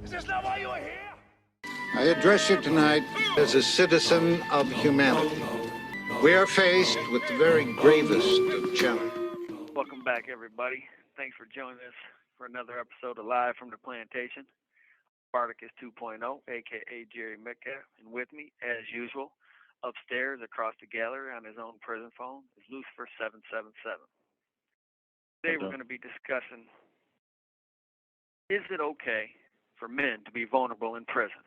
Is this not why you are here? I address you tonight as a citizen of humanity. We are faced with the very gravest of challenges. Welcome back, everybody. Thanks for joining us for another episode of Live from the Plantation. Spartacus 2.0, a.k.a. Jerry Metcalf, and with me, as usual, upstairs across the gallery on his own prison phone is Lucifer 777. Today we're going to be discussing, is it okay for men to be vulnerable in prison?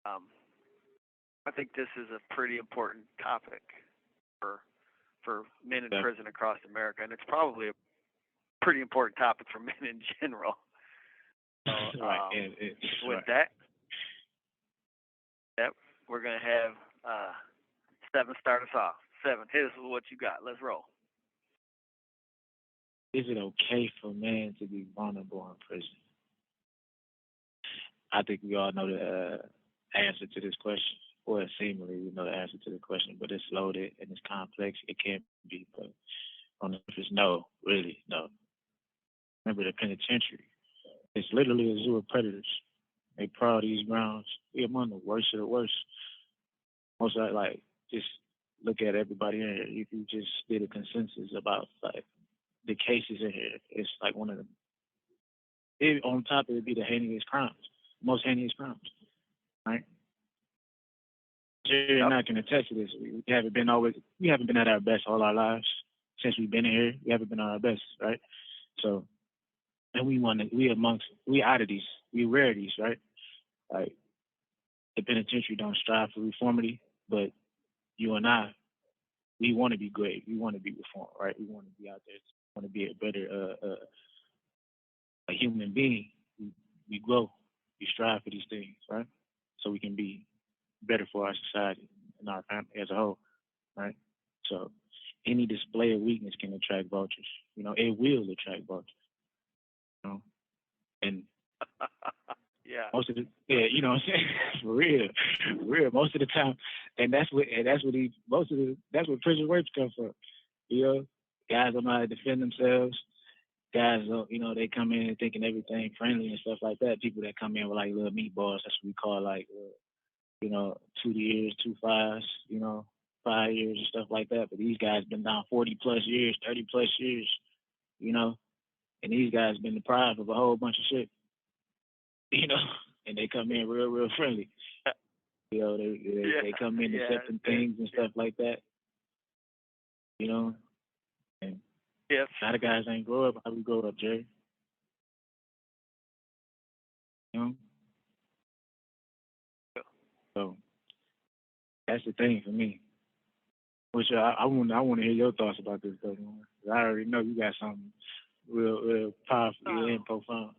I think this is a pretty important topic for men in prison across America, and it's probably a pretty important topic for men in general. So, with that, we're going to have Seven start us off. Seven, hit us with what you got. Let's roll. Is it okay for men to be vulnerable in prison? I think we all know the answer to this question, or seemingly we know the answer to the question, but it's loaded and it's complex. It can't be, but on the surface, no, really, no. Remember the penitentiary. It's literally a zoo of predators. They prowl these grounds. We're among the worst of the worst. Most like just look at everybody in here. If you just did a consensus about like the cases in here, it's like one of them. On top of it, be the heinous crimes, most heinous crimes, right? You're not going to attest to this. We haven't been at our best all our lives since we've been in here. We haven't been at our best, right? So, and we oddities, we rarities, right? Like the penitentiary don't strive for reformity, but you and I, we want to be great. We want to be reformed, right? We want to be out there. We want to be a better a human being. We grow. We strive for these things, right? So we can be better for our society and our family as a whole, right? So any display of weakness can attract vultures. You know, it will attract vultures. You know, and yeah, most of the you know what I'm saying? For real, most of the time, and that's what prison rapes come from. You know, guys don't know how to defend themselves. Guys, you know, they come in thinking everything friendly and stuff like that. People that come in with like little meatballs, that's what we call like, you know, 2 years, 2 5s, you know, 5 years and stuff like that. But these guys been down 40 plus years, 30 plus years, you know, and these guys been deprived of a whole bunch of shit, you know, and they come in real friendly. You know, they come in accepting things and stuff like that, you know. And a lot of guys ain't grow up how we grow up, Jerry. You know? So that's the thing for me. Which I want to hear your thoughts about this stuff. I already know you got something real powerful and profound.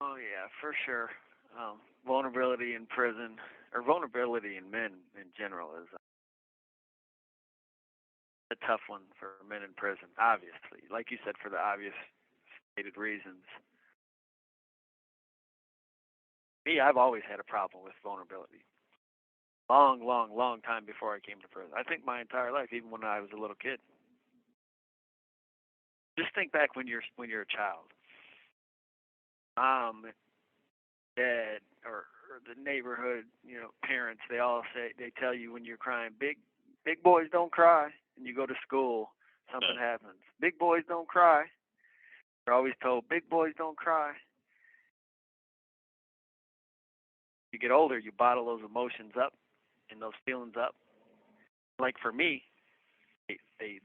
Oh yeah, for sure. Vulnerability in prison, or vulnerability in men in general, is a tough one for men in prison. Obviously, like you said, for the obvious stated reasons. Me, I've always had a problem with vulnerability. Long time before I came to prison. I think my entire life, even when I was a little kid. Just think back when you're a child. Mom, dad, or the neighborhood, you know, parents, they tell you when you're crying, big boys don't cry. And you go to school, something happens. Big boys don't cry. You're always told, big boys don't cry. You get older, you bottle those emotions up and those feelings up. Like for me, they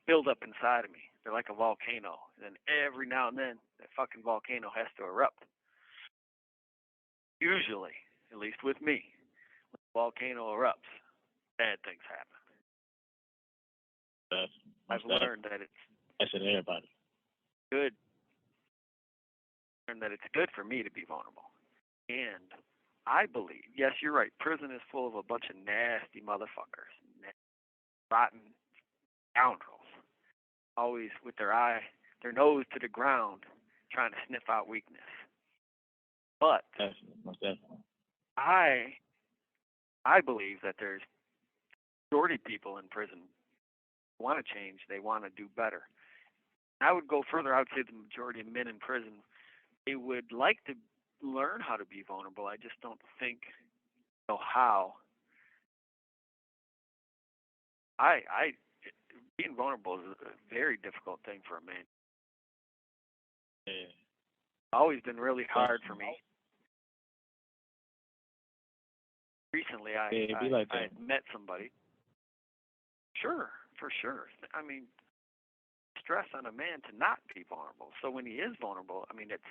build up inside of me. They're like a volcano. And every now and then, that fucking volcano has to erupt. Usually, at least with me, when the volcano erupts, bad things happen. I've learned that that's in everybody. Good. Learned that it's good for me to be vulnerable. And I believe, yes, you're right, prison is full of a bunch of nasty motherfuckers, rotten scoundrels, always with their nose to the ground, trying to sniff out weakness. But I believe that there's majority of people in prison who want to change, they want to do better. I would go further. I would say the majority of men in prison they would like to learn how to be vulnerable. I just don't think know how. Being vulnerable is a very difficult thing for a man. Yeah. Always been really hard for me. Recently, I met somebody. Sure, for sure. I mean, stress on a man to not be vulnerable. So when he is vulnerable, I mean, it's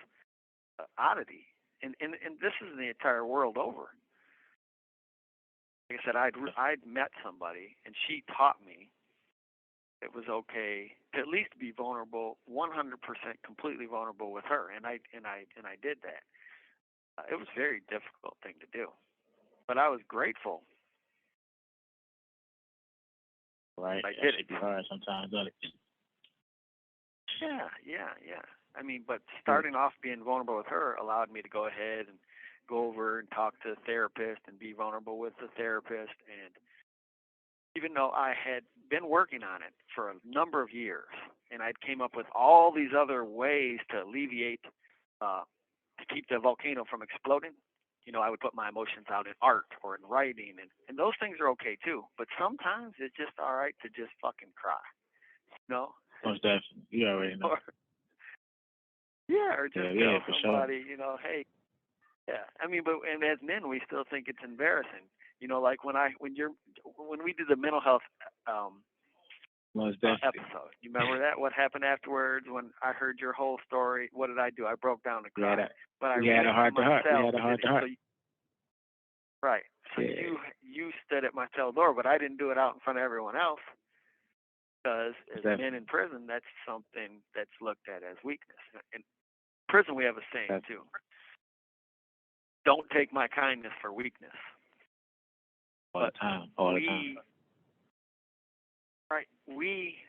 an oddity. And this is the entire world over. Like I said, I'd met somebody, and she taught me it was okay to at least be vulnerable, 100% completely vulnerable with her, and I did that. It was a very difficult thing to do, but I was grateful. Right, I did it. Be hard sometimes, doesn't it? Yeah. I mean, but starting off being vulnerable with her allowed me to go ahead and go over and talk to a therapist and be vulnerable with the therapist. And even though I had been working on it for a number of years, and I'd came up with all these other ways to alleviate, to keep the volcano from exploding, I would put my emotions out in art or in writing, and those things are okay too. But sometimes it's just all right to just fucking cry, Most definitely. You already know. Or just tell for somebody, sure. hey, yeah. I mean, and as men, we still think it's embarrassing. Like when we did the mental health episode. You remember that? What happened afterwards when I heard your whole story? What did I do? I broke down and cried. We had a heart to heart. Right. So you stood at my cell door, but I didn't do it out in front of everyone else. Because as men in prison, that's something that's looked at as weakness. In prison, we have a saying too: "Don't take my kindness for weakness." All the time. Right. We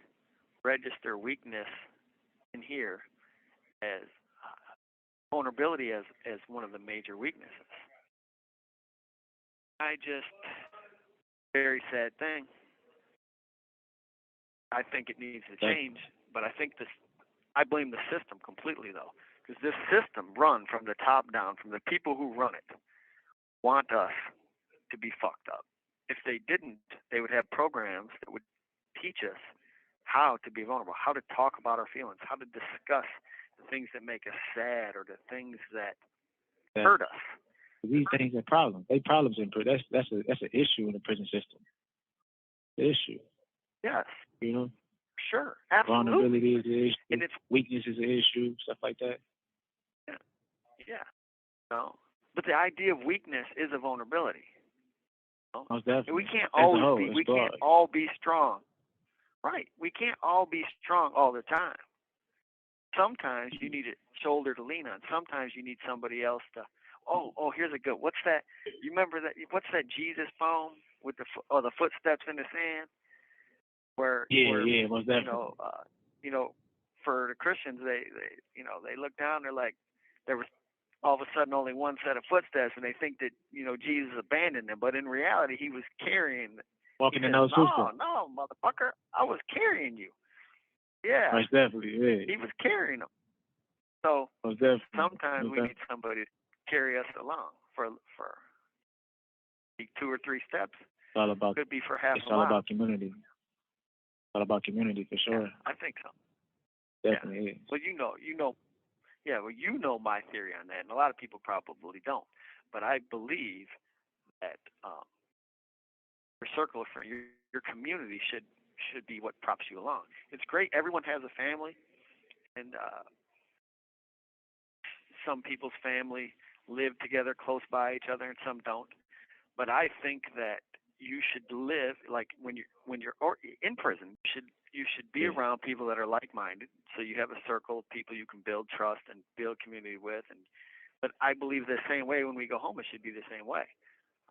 register weakness in here as vulnerability as one of the major weaknesses. Very sad thing. I think it needs to change, but I blame the system completely, though, because this system run from the top down, from the people who run it, want us to be fucked up. If they didn't, they would have programs that would teach us how to be vulnerable, how to talk about our feelings, how to discuss the things that make us sad or the things that hurt us. These things are problems. They problems in prison. That's an issue in the prison system. The issue. Yes. Sure. Absolutely. Vulnerability is an issue. And weakness is an issue. Stuff like that. Yeah. No. But the idea of weakness is a vulnerability. Most definitely. We can't always be. We can't all be strong. Right. We can't all be strong all the time. Sometimes you need a shoulder to lean on. Sometimes you need somebody else to. Oh, here's a good. What's that? You remember that? What's that Jesus poem with the footsteps in the sand? Where most definitely. For the Christians, they look down. They're like, there was all of a sudden only one set of footsteps, and they think that Jesus abandoned them. But in reality, he was carrying. Walking in those footsteps. No, motherfucker, I was carrying you. Yeah. Most definitely. Yeah. He was carrying them. So sometimes we need somebody to carry us along for 2 or 3 steps. It's all about. Could be for half a mile. It's all about community. It's all about community for sure. Yeah, I think so. Definitely is. Well, you know my theory on that, and a lot of people probably don't. But I believe that your circle of friends, your community should be what props you along. It's great. Everyone has a family, and some people's family live together close by each other, and some don't. But I think that you should live like when you're in prison. You should be around people that are like-minded, so you have a circle of people you can build trust and build community with. But I believe the same way when we go home, it should be the same way.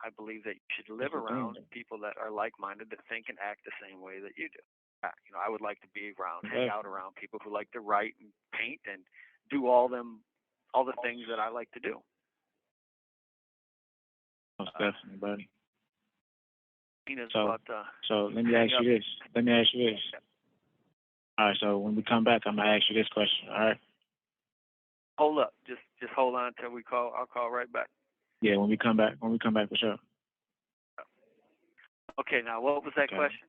I believe that you should live around people that are like-minded, that think and act the same way that you do. I would like to be around, hang out around people who like to write and paint and do all the things that I like to do. Most definitely, buddy. So let me ask you this. All right, so when we come back, I'm going to ask you this question, all right? hold up. Just hold on until we call. I'll call right back. Yeah, when we come back for sure. Okay, now what was that Okay. question?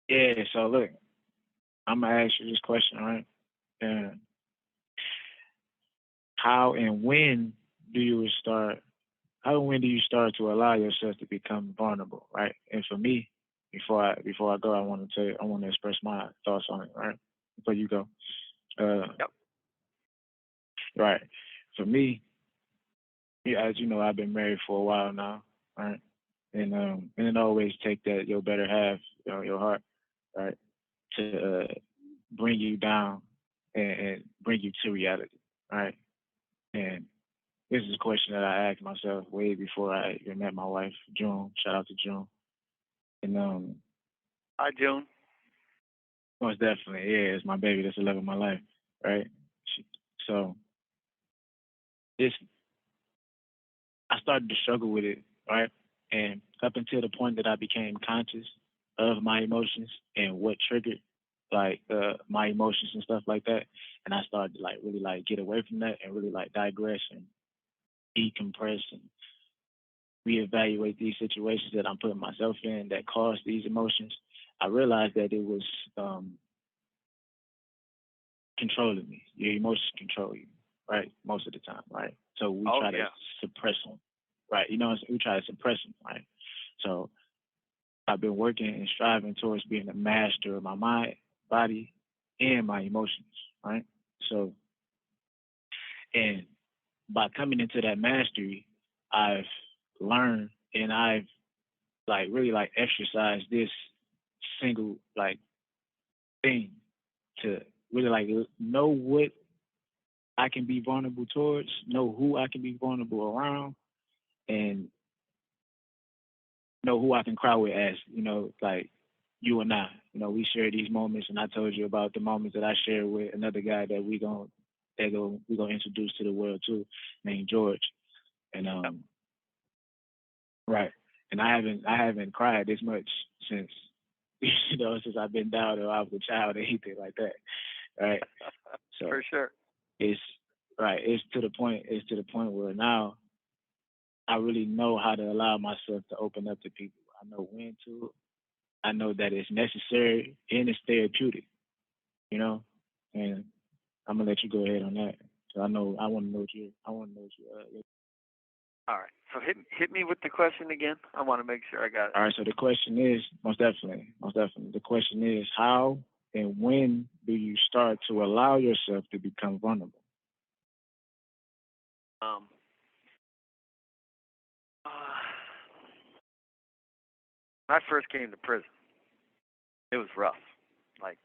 Yeah, so look, I'm gonna ask you this question, right? How and when do you start? How and when do you start to allow yourself to become vulnerable, right? And for me, before I go, I want to express my thoughts on it, right? Before you go, Yep. right? For me, yeah, as you know, I've been married for a while now, right? And it always take that your better half, your heart, right, to bring you down and bring you to reality, right? And this is a question that I asked myself way before I even met my wife, June. Shout out to June. And Hi, June. most definitely, yeah, it's my baby. That's the love of my life, right? So it's I started to struggle with it, right? And up until the point that I became conscious of my emotions and what triggered like my emotions and stuff like that, and I started to like really like get away from that and really like digress and decompress and reevaluate these situations that I'm putting myself in that cause these emotions. I realized that it was controlling me. Your emotions control you, right? Most of the time, right? So we try to suppress them, right? You know, we try to suppress them, right? So I've been working and striving towards being a master of my mind, body, and my emotions, right? So, and by coming into that mastery, I've learned and I've like really like exercised this single like thing to really like know what I can be vulnerable towards, know who I can be vulnerable around, and know who I can cry with as, like you and I. We share these moments and I told you about the moments that I share with another guy that we gonna introduce to the world too, named George. And right. And I haven't cried this much since since I've been down or I was a child or anything like that. Right. So For sure. it's right, it's to the point where now I really know how to allow myself to open up to people. I know when to. I know that it's necessary and it's therapeutic, and I'm gonna let you go ahead on that. So I want to know what you. All right. So hit me with the question again. I want to make sure I got it. All right. So the question is, most definitely. The question is, how and when do you start to allow yourself to become vulnerable? When I first came to prison, it was rough. Like,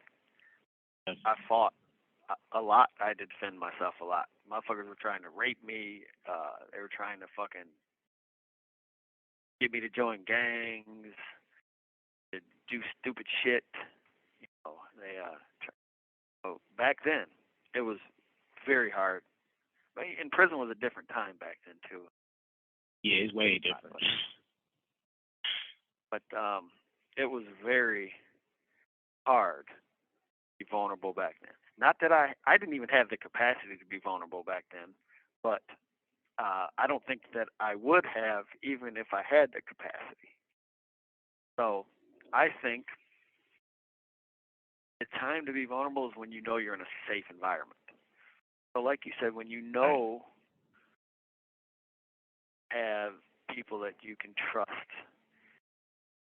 I fought a lot. I had to defend myself a lot. Motherfuckers were trying to rape me. They were trying to fucking get me to join gangs, to do stupid shit. So back then, it was very hard. But in prison was a different time back then too. Yeah, it's way different. But it was very hard to be vulnerable back then. Not that I didn't even have the capacity to be vulnerable back then, but I don't think that I would have even if I had the capacity. So I think the time to be vulnerable is when you know you're in a safe environment. So like you said, when you know have people that you can trust.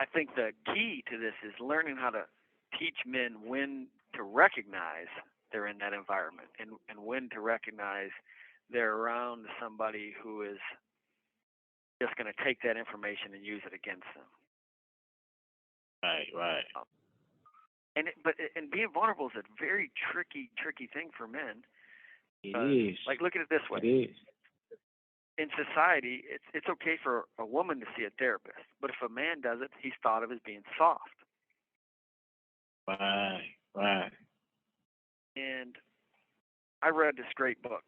I think the key to this is learning how to teach men when to recognize they're in that environment and when to recognize they're around somebody who is just going to take that information and use it against them. Right. And being vulnerable is a very tricky thing for men. It is. Like, look at it this way. It is. In society, it's okay for a woman to see a therapist, but if a man does it, he's thought of as being soft. Right. And I read this great book,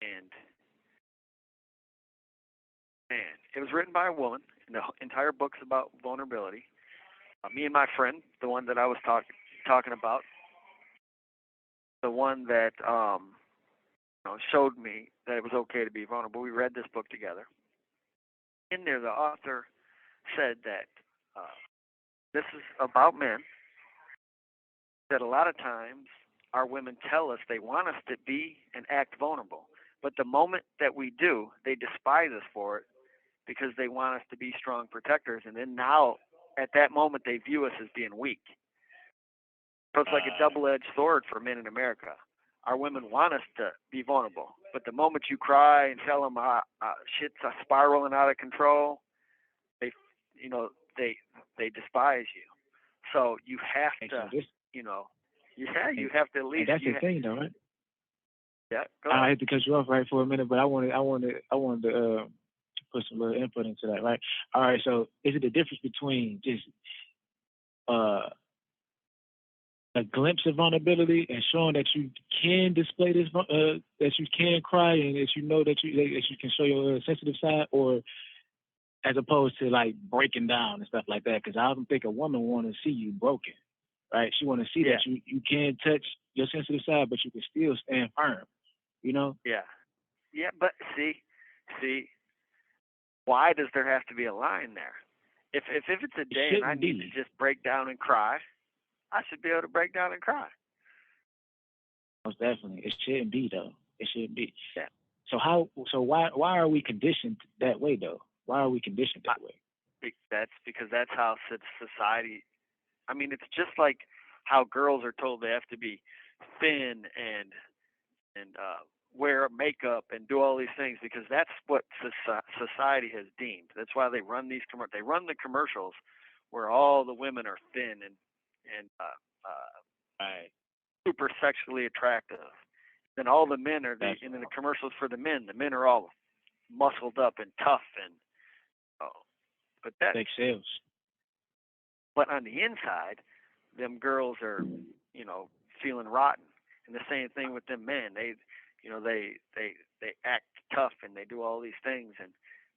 and man, it was written by a woman, and the entire book's about vulnerability. Me and my friend, the one that I was talking about, the one that showed me that it was okay to be vulnerable. We read this book together. In there, the author said that this is about men, that a lot of times our women tell us they want us to be and act vulnerable. But the moment that we do, they despise us for it because they want us to be strong protectors. And then now, at that moment, they view us as being weak. So it's like a double-edged sword for men in America. Our women want us to be vulnerable. But the moment you cry and tell them shit's spiraling out of control, they despise you. So you have to, you have to at least. That's the thing, though, right? Yeah. I had to cut you off right for a minute, but I wanted to put some little input into that, right? All right. So, is it the difference between just a glimpse of vulnerability and showing that you can display this, that you can cry and that you know that you can show your sensitive side, or as opposed to like breaking down and stuff like that? Because I don't think a woman want to see you broken, right? She want to see that you can touch your sensitive side, but you can still stand firm, you know? Yeah. Yeah, but see, why does there have to be a line there? If it's a day and I need to just break down and cry, I should be able to break down and cry. Most definitely. It shouldn't be, though. It shouldn't be. Yeah. So why are we conditioned that way, though? Why are we conditioned that way? That's because that's how society. I mean, it's just like how girls are told they have to be thin and wear makeup and do all these things, because that's what society has deemed. That's why they run these they run the commercials where all the women are thin and super sexually attractive. Then all the men are in the commercials for the men. The men are all muscled up and tough but that. Big sales. But on the inside, them girls are, feeling rotten. And the same thing with them men. They act tough and they do all these things,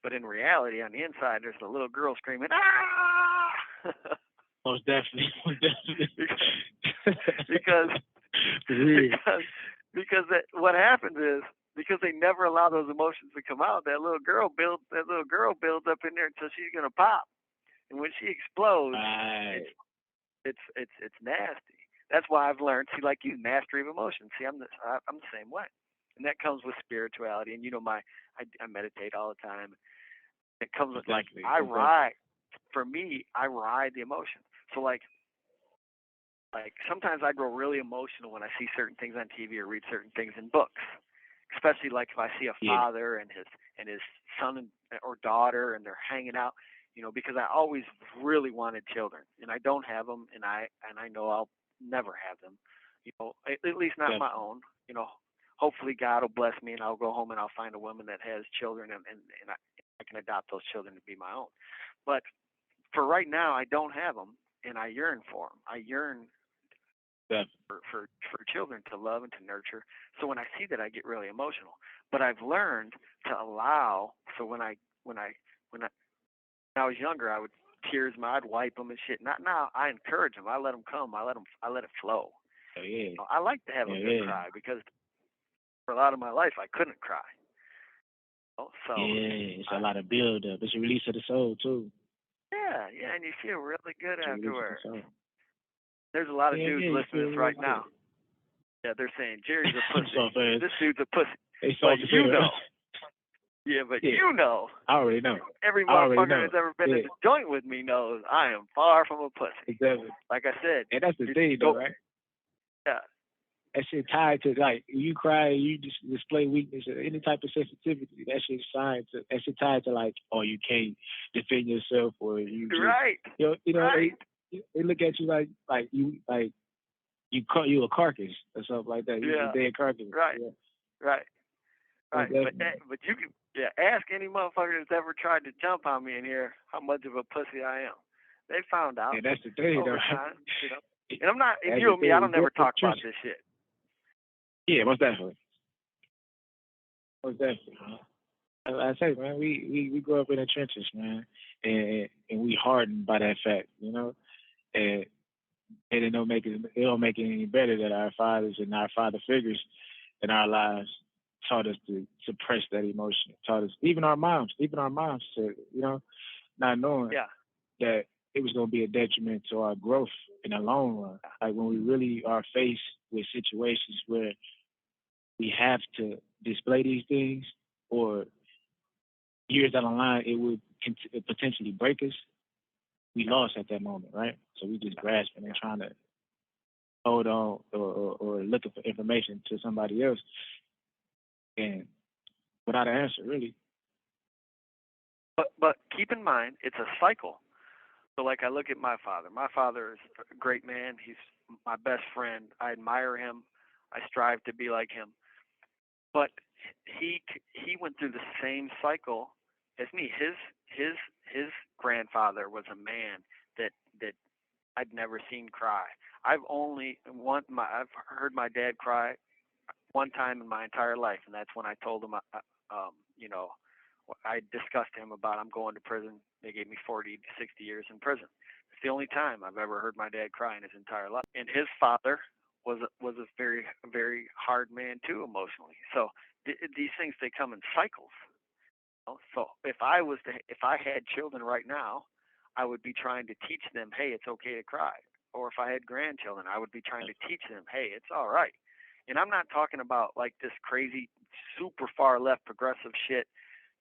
but in reality, on the inside, there's a little girl screaming, "Ah!" Most definitely. because what happens is, because they never allow those emotions to come out, that little girl builds up in there until she's gonna pop, and when she explodes, it's nasty. That's why I've learned, like you, mastery of emotions. See, I'm the same way, and that comes with spirituality. And I meditate all the time. It comes with I ride. For me, I ride the emotion. So like sometimes I grow really emotional when I see certain things on TV or read certain things in books, especially like if I see a father and his son or daughter and they're hanging out, because I always really wanted children, and I don't have them, and I know I'll never have them, at least not my own. Hopefully God will bless me and I'll go home and I'll find a woman that has children, and I can adopt those children to be my own. But for right now, I don't have them, and I yearn for them. I yearn for children to love and to nurture. So when I see that, I get really emotional. But I've learned to allow. So when I was younger, I would I'd wipe them and shit. Not now. I encourage them. I let them come. I let it flow. Oh, yeah. I like to have a good cry, because for a lot of my life I couldn't cry. So it's a lot of build up. It's a release of the soul too. Yeah, and you feel really good afterwards. There's a lot of dudes listening to this right now. Yeah, they're saying Jerry's a pussy. This dude's a pussy. But I already know. Every motherfucker that's ever been in the joint with me knows I am far from a pussy. Exactly. Like I said. And that's the thing, though, right? Yeah. That shit tied to, like, you cry, you just display weakness or any type of sensitivity. That shit tied to, like, oh, you can't defend yourself, or you just, right. Right. They look at you like you a carcass or something like that. You're a dead carcass. Right. Yeah. Right. But you can ask any motherfucker that's ever tried to jump on me in here how much of a pussy I am. They found out. Yeah, that's the thing, over though. Time, And I'm not. If you and me, I don't never talk about this shit. Yeah, most definitely. Most definitely. I say, man, we grew up in the trenches, man, and we hardened by that fact, and and it don't make it any better that our fathers and our father figures in our lives taught us to suppress that emotion. Taught us, even our moms said, not knowing Yeah. that it was going to be a detriment to our growth in the long run. Like when we really are faced with situations where we have to display these things, or years down the line it would potentially break us. We lost at that moment, right? So we just grasping and trying to hold on or looking for information to somebody else, and without an answer, really. But keep in mind, it's a cycle. So like I look at my father. My father is a great man. He's my best friend. I admire him. I strive to be like him. But he went through the same cycle as me. His grandfather was a man that I'd never seen cry. I've heard my dad cry one time in my entire life, and that's when I told him, I discussed to him about I'm going to prison. They gave me 40 to 60 years in prison. It's the only time I've ever heard my dad cry in his entire life. And his father was a very very hard man too, emotionally. So these things, they come in cycles. So if I had children right now, I would be trying to teach them, hey, it's okay to cry. Or if I had grandchildren, I would be trying to teach them, hey, it's all right. And I'm not talking about like this crazy, super far left progressive shit,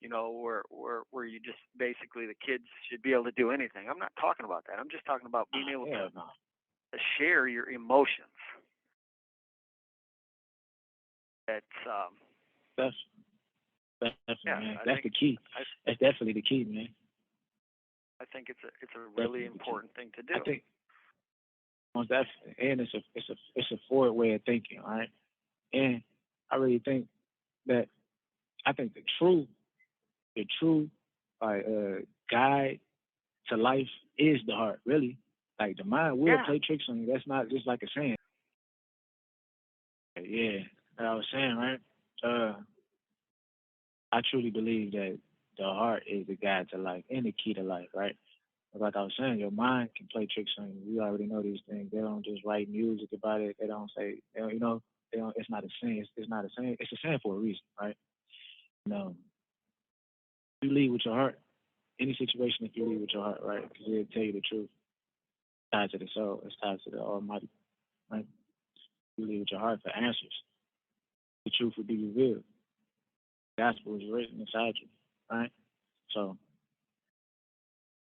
where you just basically the kids should be able to do anything. I'm not talking about that. I'm just talking about being able to share your emotions. That's man. That's the key. That's definitely the key, man. I think it's a really important thing to do. I think most definitely, and it's a forward way of thinking, all right? And I really think that the true guide to life is the heart, really. Like the mind will play tricks on you. That's not just like a saying. Yeah, like I was saying, right? I truly believe that the heart is the guide to life and the key to life, right? Like I was saying, your mind can play tricks on you. We already know these things. They don't just write music about it. They don't say, they don't, it's not a saying. It's not a saying. It's a saying for a reason, right? You lead with your heart. Any situation, if you lead with your heart, right? Because it'll tell you the truth. It's tied to the soul. It's tied to the Almighty, right? You lead with your heart for answers. The truth will be revealed. The gospel is written inside you, right? So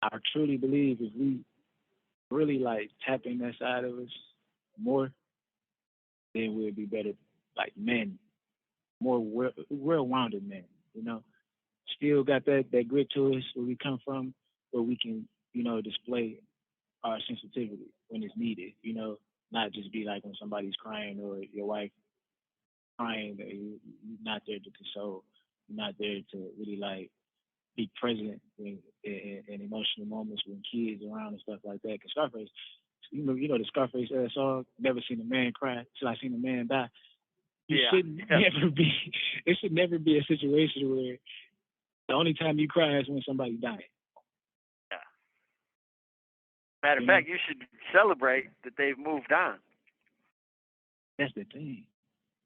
I truly believe if we really like tapping that side of us more, then we'll be better like men, more well-rounded men, Still got that grit to us where we come from, where we can, display our sensitivity when it's needed, not just be like when somebody's crying or your wife crying, that you're not there to console, you're not there to really like be present in emotional moments when kids around and stuff like that. Because Scarface, the Scarface song, "Never Seen a Man Cry Till I Seen a Man Die." It should never be a situation where the only time you cry is when somebody died. Yeah. Matter of fact, you should celebrate that they've moved on. That's the thing.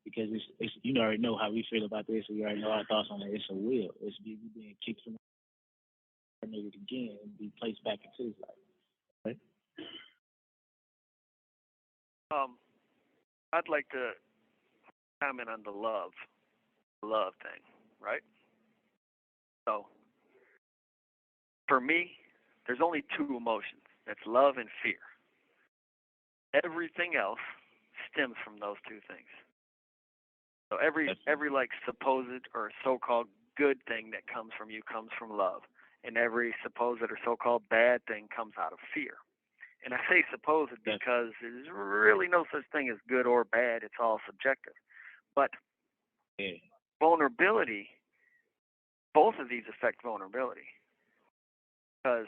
Because it's you already know how we feel about this, so you already know our thoughts on it. It's a will. It's you being kicked from it again and be placed back into his life. Right? I'd like to comment on the love thing, right? So, for me, there's only two emotions. That's love and fear. Everything else stems from those two things. So every like supposed or so-called good thing that comes from you comes from love, and every supposed or so-called bad thing comes out of fear. And I say supposed because there's really no such thing as good or bad. It's all subjective. But vulnerability, both of these affect vulnerability. Because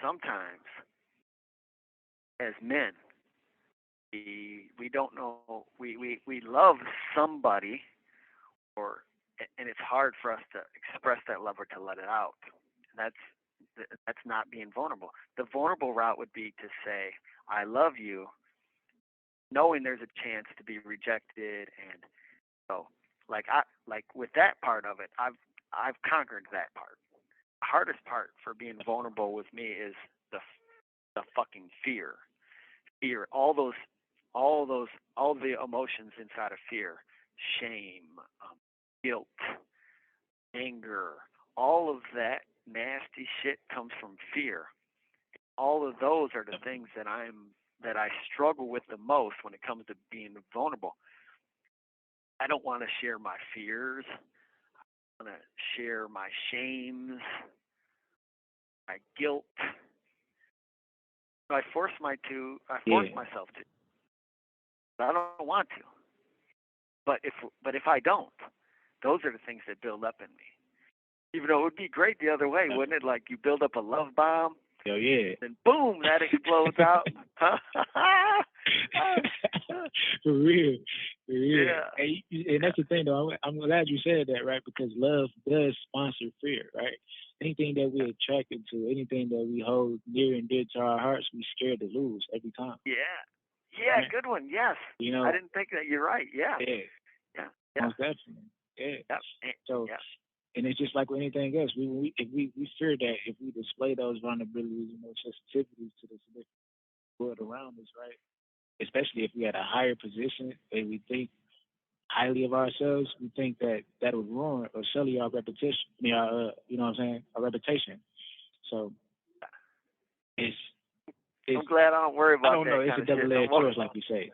sometimes, as men, we don't know, we love somebody, and it's hard for us to express that love or to let it out. That's not being vulnerable. The vulnerable route would be to say, I love you, knowing there's a chance to be rejected, and so like with that part of it, I've conquered that part. The hardest part for being vulnerable with me is the fucking fear. Fear, all the emotions inside of fear, shame, guilt, anger, all of that nasty shit comes from fear. All of those are the things that I struggle with the most when it comes to being vulnerable. I don't want to share my fears. I want to share my shames, my guilt. I force myself to. I don't want to. But if I don't, those are the things that build up in me. Even though it would be great the other way, wouldn't it? Like you build up a love bomb. Oh yeah. And boom, that explodes out. For real. Yeah. And that's the thing, though. I'm glad you said that, right? Because love does sponsor fear, right? Anything that we're attracted to, anything that we hold near and dear to our hearts, we're scared to lose every time. Yeah, right? Good one. Yes. I didn't think that. You're right. Yeah. Yeah. Most definitely. Yeah. Yep. So. Yeah. And it's just like with anything else. We fear that if we display those vulnerabilities and those sensitivities to the world around us, right? Especially if we had a higher position and we think highly of ourselves, we think that would ruin or sully our reputation. You know what I'm saying? Our reputation. So I'm glad I don't worry about that. I don't know. It's a double-edged sword, like you say.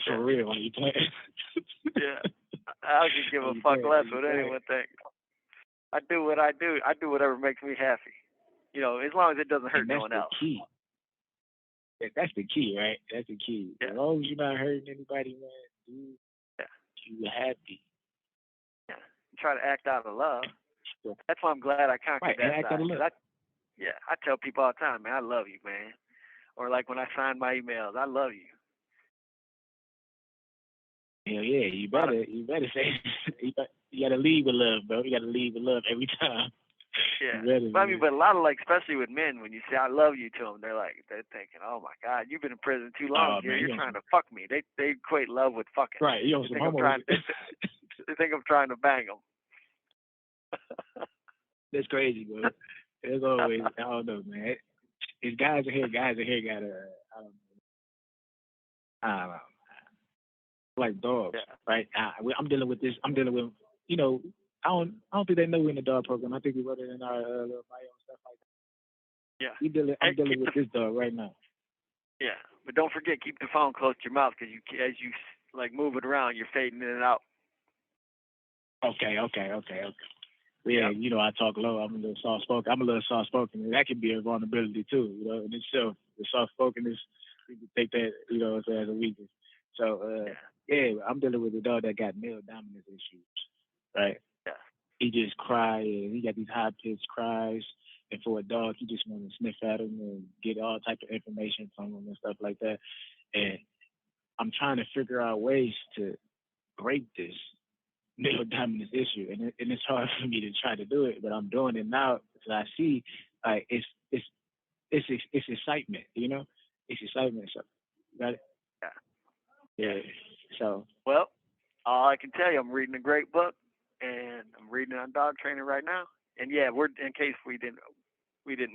For real, when you play. Yeah. I could give a fuck less what anyone thinks. I do what I do. I do whatever makes me happy. As long as it doesn't hurt no one else. Key. That's the key, right? That's the key. Yeah. As long as you're not hurting anybody, man, you're happy. Yeah. Try to act out of love. That's why I'm glad I conquered that act out of love. I tell people all the time, man, I love you, man. Or like when I sign my emails, I love you. Hell yeah, you better say you gotta lead with love, bro. You gotta lead with love every time. Yeah. But a lot of especially with men, when you say I love you to them, they're thinking, oh my God, you've been in prison too long. You're trying to fuck me. They equate love with fucking. Right. You think they think I'm trying to bang them. That's crazy, bro. There's always, I don't know, man. It's guys in here gotta, I don't know. Like dogs, right? I'm dealing with this. I don't think they know we're in the dog program. I think we wrote it in our little bio and stuff like that. Yeah. I'm dealing with this dog right now. Yeah, but don't forget, keep the phone close to your mouth because as you move it around, you're fading in and out. Okay. Yeah, I talk low. I'm a little soft spoken. And that can be a vulnerability too, in itself. The soft spokenness, you can take that, as a weakness. So, I'm dealing with a dog that got male dominance issues, right? Yeah. He just cries, and he got these high-pitched cries. And for a dog, you just want to sniff at him and get all type of information from him and stuff like that. And I'm trying to figure out ways to break this male dominance issue, and it's hard for me to try to do it, but I'm doing it now because I see it's excitement, It's excitement. So, got it? Yeah. So. Well, all I can tell you, I'm reading a great book, and I'm reading on dog training right now. And we're in case we didn't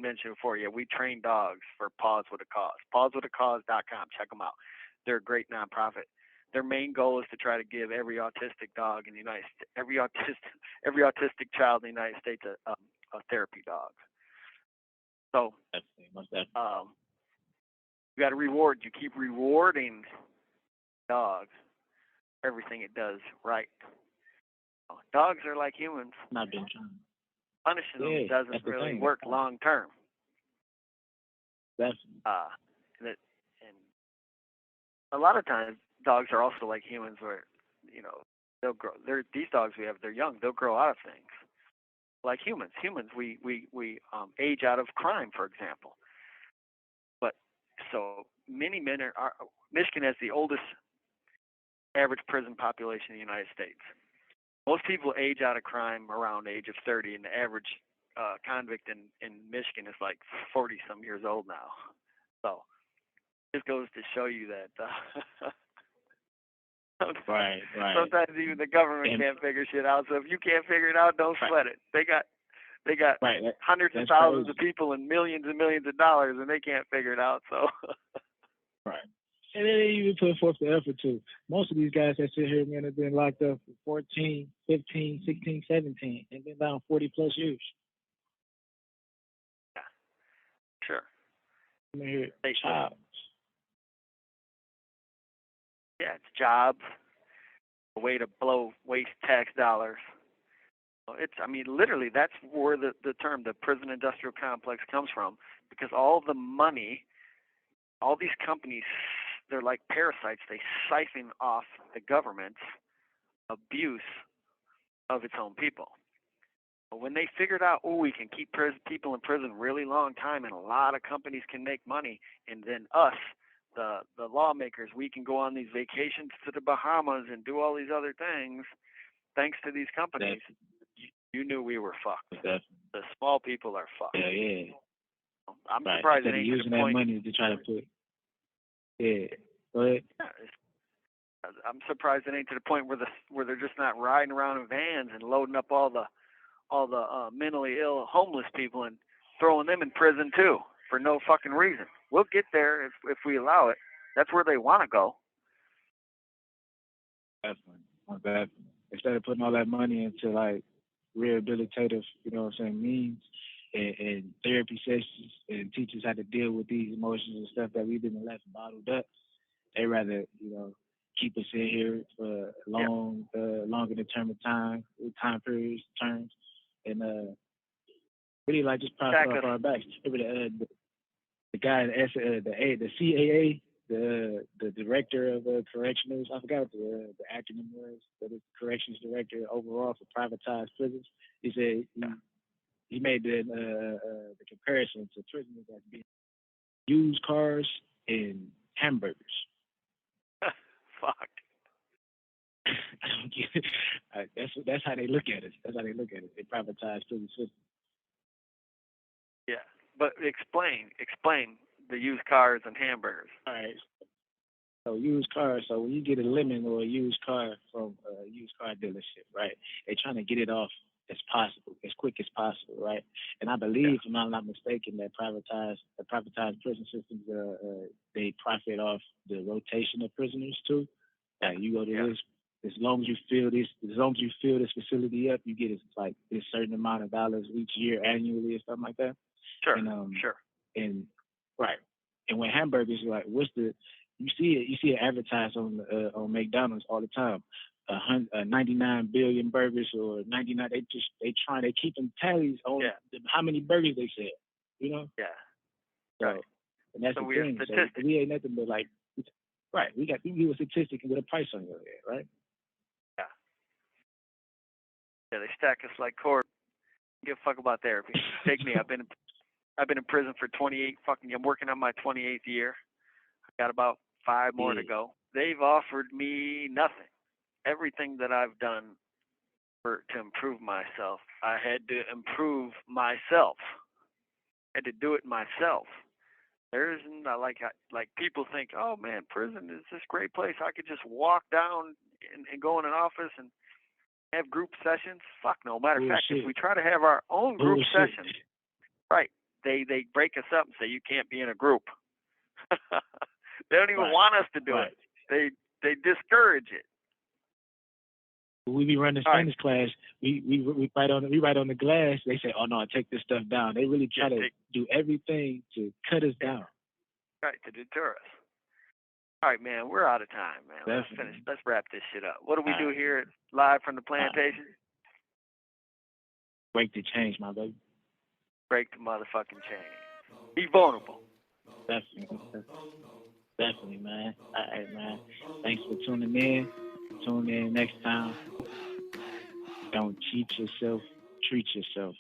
mention before. Yeah, we train dogs for Paws with a Cause. PawsWithACause.com. Check them out. They're a great nonprofit. Their main goal is to try to give every autistic dog in the United States, every autistic child in the United States a therapy dog. So, you got to reward. You keep rewarding dogs everything it does right. Dogs are like humans. Not been trying. Punishing them doesn't really work long term. That's and a lot of times dogs are also like humans, where they'll grow. These dogs we have, they're young. They'll grow out of things. Like humans. Humans, we age out of crime, for example. But so many men are. Michigan has the oldest average prison population in the United States. Most people age out of crime around the age of 30, and the average convict in Michigan is like 40-some years old now. So Just goes to show you that. Right. Sometimes even the government can't figure shit out. So if you can't figure it out, don't sweat it. They got hundreds of thousands of people and millions of dollars, and they can't figure it out. So. Right. And they even put forth the effort to. Most of these guys that sit here, man, have been locked up for 14, 15, 16, 17, and been down 40 plus years. Yeah. Sure. I mean, jobs. Yeah, it's jobs. A way to waste tax dollars. Literally, that's where the term, the prison industrial complex, comes from, because all the money, all these companies, they're like parasites. They siphon off the government's abuse of its own people. But when they figured out, we can keep people in prison really long time, and a lot of companies can make money, and then us, the lawmakers, we can go on these vacations to the Bahamas and do all these other things, thanks to these companies. You knew we were fucked. Definitely. The small people are fucked. Yeah. I'm surprised it ain't using to the point. That money to try to put. Yeah. Go ahead. I'm surprised it ain't to the point where they're just not riding around in vans and loading up all the mentally ill homeless people and throwing them in prison too for no fucking reason. We'll get there if we allow it. That's where they want to go. Definitely. Instead of putting all that money into like rehabilitative, means and therapy sessions and teach us how to deal with these emotions and stuff that we've been left bottled up, they rather, keep us in here for longer determined time periods, terms, and really like just profit off our backs. The guy, the CAA, the director of correctionals, I forgot what the acronym was, but it's corrections director overall for privatized prisons. He said he made the comparison to prisoners as being used cars and hamburgers. Fuck. I don't get it. That's how they look at it. They privatize prison system. Yeah, but explain the used cars and hamburgers. All right. So used cars. So when you get a lemon or a used car from a used car dealership, right? They're trying to get it off as quick as possible, right? And I believe, if I'm not mistaken, that the privatized prison systems, they profit off the rotation of prisoners too. Like you go to this. As long as you fill this facility up, you get like this certain amount of dollars each year annually or something like that. Sure. And, sure. And right. And when hamburgers, like, you see it advertised on McDonald's all the time. 99 billion burgers or 99. They keep them tallies on how many burgers they sell. Yeah. So, right. And that's so the we thing. Are so we ain't nothing but like. Right, we give a statistic with a price on your head, right? Yeah, they stack us like cords. Give a fuck about therapy. Take me. I've been in prison for 28 I'm working on my 28th year. I got about 5 more to go. They've offered me nothing. Everything that I've done to improve myself, I had to improve myself. I had to do it myself. There isn't like people think, oh man, prison is this great place. I could just walk down and go in an office and have group sessions. Fuck no. Matter of fact, if we try to have our own group sessions, right, they break us up and say you can't be in a group. They don't even want us to do it. They discourage it. We be running Spanish class. We write on the glass. They say, "Oh no, take this stuff down." They really try to do everything to cut us down. Right, to deter us. All right, man, we're out of time, man. Let's finish. Let's wrap this shit up. What do we do here live from the plantation? Break the chains, my baby. Break the motherfucking chain. Be vulnerable. Definitely, man. All right, man. Thanks for tuning in. Tune in next time. Don't cheat yourself. Treat yourself.